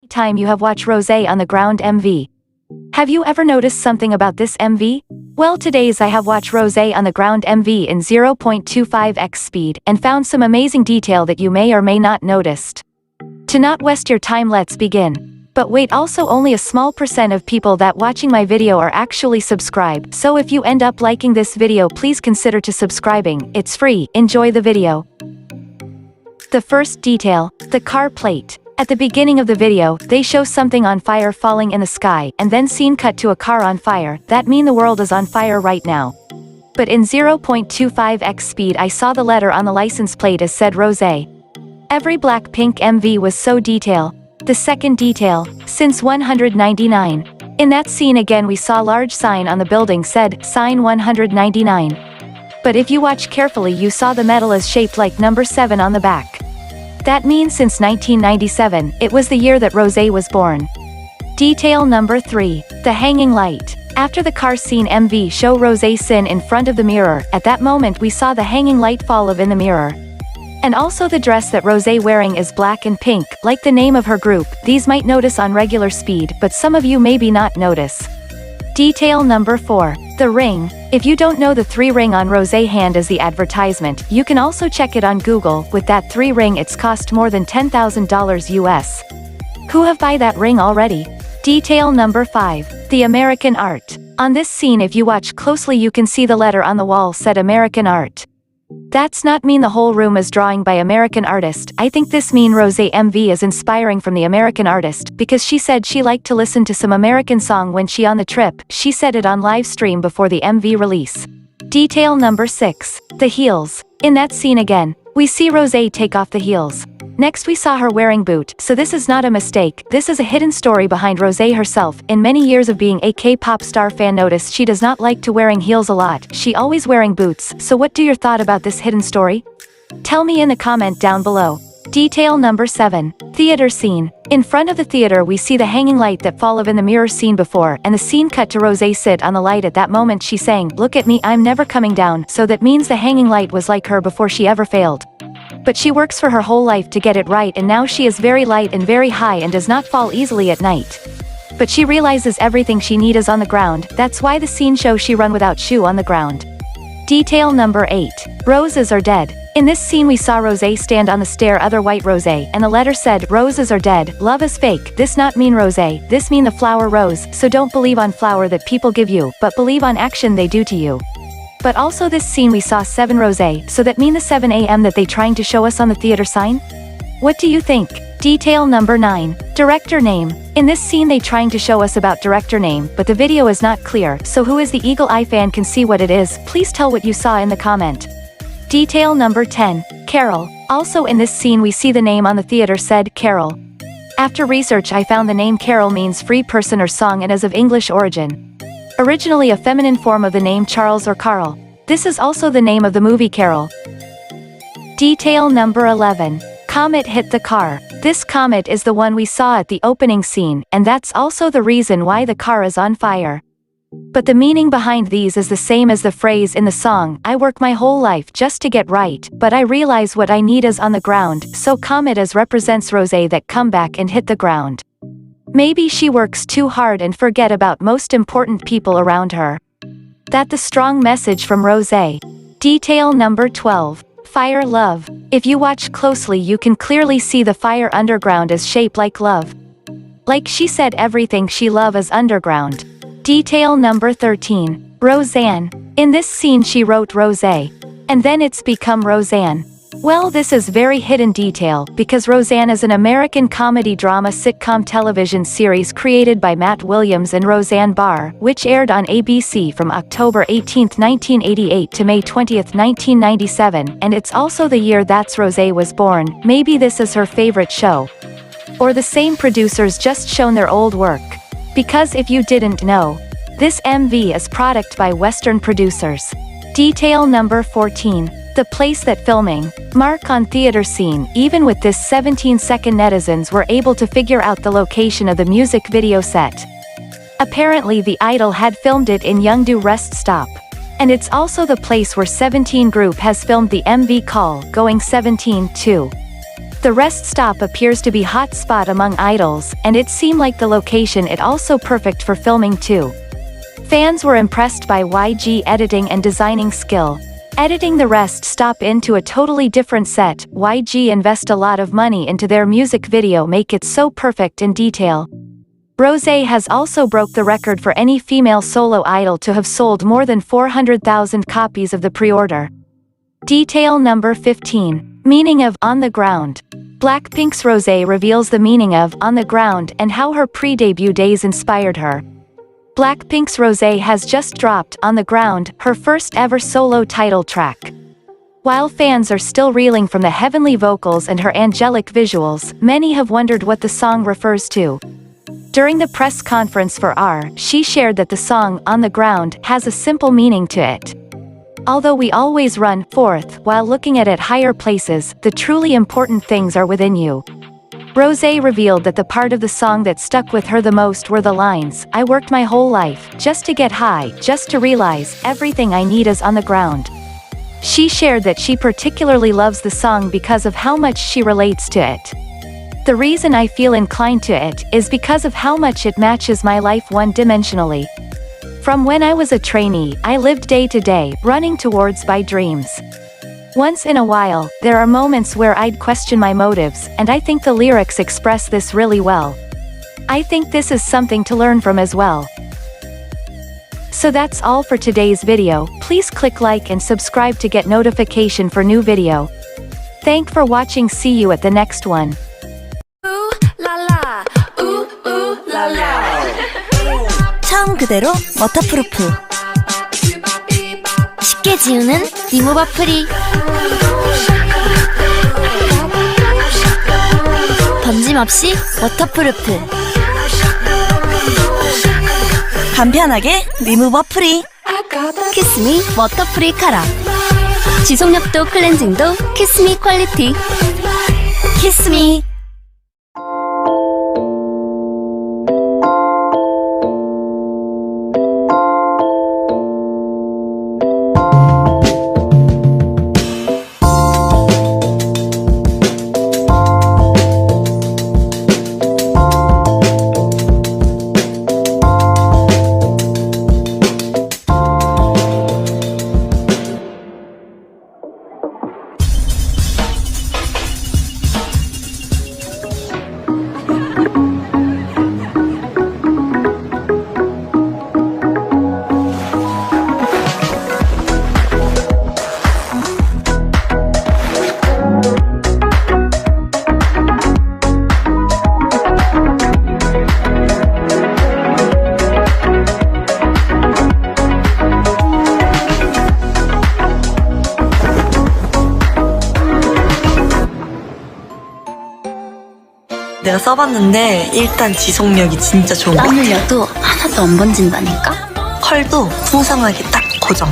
about time you have watched Rosé on the Ground MV. Have you ever noticed something about this MV? Well, today's I have watched Rosé on the Ground MV in 0.25x speed and found some amazing detail that you may or may not noticed. To not waste your time, let's begin. But wait, also only a small percent of people that watching my video are actually subscribed, so if you end up liking this video, please consider to subscribing. It's free. Enjoy the video. The first detail, the car plate. At the beginning of the video, they show something on fire falling in the sky, and then scene cut to a car on fire. That mean the world is on fire right now. But in 0.25x speed I saw the letter on the license plate as said Rosé. Every Blackpink MV was so detail. The second detail, since 199. In that scene again we saw large sign on the building said, sign 199. But if you watch carefully you saw the metal is shaped like number 7 on the back. That means since 1997, it was the year that Rosé was born. Detail number 3, the hanging light. After the car scene MV show Rosé sin in front of the mirror, at that moment we saw the hanging light fall in the mirror. And also the dress that Rosé wearing is black and pink, like the name of her group. These might notice on regular speed, but some of you maybe not notice. Detail number 4, the ring. If you don't know the 3 ring on Rosé hand is the advertisement, you can also check it on Google. With that 3 ring it's cost more than $10,000 US. Who have buy that ring already? Detail number 5, the American art. On this scene if you watch closely you can see the letter on the wall said American art. That's not mean the whole room is drawing by American artist. I think this mean Rosé MV is inspiring from the American artist, because she said she liked to listen to some American song when she on the trip. She said it on live stream before the MV release. Detail number 6, the heels. In that scene again, we see Rosé take off the heels. Next we saw her wearing boot, so this is not a mistake, this is a hidden story behind Rosé herself. In many years of being a K-pop star fan notice she does not like to wearing heels a lot, she always wearing boots. So what do your thought about this hidden story? Tell me in the comment down below. Detail number 7, theater scene. In front of the theater we see the hanging light that fall in the mirror scene before, and the scene cut to Rosé sit on the light. At that moment she sang, look at me, I'm never coming down, so that means the hanging light was like her before she ever failed. But she works for her whole life to get it right, and now she is very light and very high and does not fall easily at night. But she realizes everything she need is on the ground, that's why the scene shows she run without shoe on the ground. Detail number 8, roses are dead. In this scene we saw Rosé stand on the stair other white Rosé, and the letter said, roses are dead, love is fake. This not mean Rosé, this mean the flower rose, so don't believe on flower that people give you, but believe on action they do to you. But also this scene we saw 7 Rosé, so that mean the 7 AM that they trying to show us on the theater sign? What do you think? Detail number 9, director name. In this scene they trying to show us about director name, but the video is not clear, so who is the eagle eye fan can see what it is. Please tell what you saw in the comment. Detail number 10, Carol. Also in this scene we see the name on the theater said Carol. After research I found the name Carol means free person or song and is of English origin. Originally a feminine form of the name Charles or Carl. This is also the name of the movie Carol. Detail number 11, comet hit the car. This comet is the one we saw at the opening scene, and that's also the reason why the car is on fire. But the meaning behind these is the same as the phrase in the song, I work my whole life just to get right, but I realize what I need is on the ground, so comet as represents Rosé that come back and hit the ground. Maybe she works too hard and forget about most important people around her. That the strong message from Rosé. Detail number 12, fire love. If you watch closely you can clearly see the fire underground is shaped like love. Like she said everything she love is underground. Detail number 13, Roseanne. In this scene she wrote Rosé. And then it's become Roseanne. Well, this is very hidden detail, because Roseanne is an American comedy drama sitcom television series created by Matt Williams and Roseanne Barr, which aired on ABC from October 18, 1988 to May 20, 1997, and it's also the year that's Rosé was born. Maybe this is her favorite show. Or the same producers just shown their old work. Because if you didn't know, this MV is product by Western producers. Detail number 14, the place that filming. Mark on theater scene. Even with this 17-second netizens were able to figure out the location of the music video set. Apparently the idol had filmed it in Yeongdo rest stop. And it's also the place where 17 group has filmed the MV call, going 17 too. The rest stop appears to be hot spot among idols, and it seemed like the location it also perfect for filming too. Fans were impressed by YG editing and designing skill. Editing the rest stop into a totally different set. YG invest a lot of money into their music video, make it so perfect in detail. Rosé has also broke the record for any female solo idol to have sold more than 400,000 copies of the pre-order. Detail number 15. Meaning of On the Ground. Blackpink's Rosé reveals the meaning of On the Ground and how her pre-debut days inspired her. Blackpink's Rosé has just dropped On the Ground, her first ever solo title track. While fans are still reeling from the heavenly vocals and her angelic visuals, many have wondered what the song refers to. During the press conference for R, she shared that the song On the Ground has a simple meaning to it. Although we always run forth while looking at higher places, the truly important things are within you. Rosé revealed that the part of the song that stuck with her the most were the lines, "I worked my whole life, just to get high, just to realize, everything I need is on the ground." She shared that she particularly loves the song because of how much she relates to it. "The reason I feel inclined to it is because of how much it matches my life one-dimensionally. From when I was a trainee, I lived day to day, running towards my dreams. Once in a while, there are moments where I'd question my motives, and I think the lyrics express this really well. I think this is something to learn from as well." So that's all for today's video. Please click like and subscribe to get notification for new video. Thank for watching. See you at the next one. Ooh la la, ooh ooh la la. 처음 그대로 워터프루프 쉽게 지우는 리무버 프리 번짐 없이 워터프루프 간편하게 리무버 프리 키스미 워터프리 카라 지속력도 클렌징도 키스미 퀄리티 키스미 내가 써봤는데 일단 지속력이 진짜 좋은 것 땀 같아요. 흘려도 하나도 안 번진다니까? 컬도 풍성하게 딱 고정.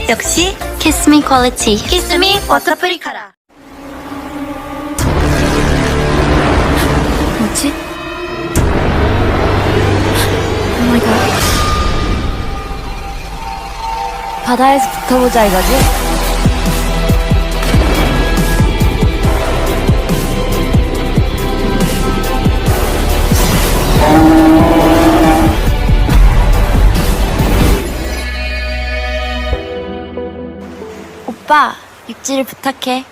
역시 키스미 퀄리티 키스미 워터프리 카라 뭐지? 오마이갓 바다에서 붙어보자 이거지? 오빠, 입질을 부탁해.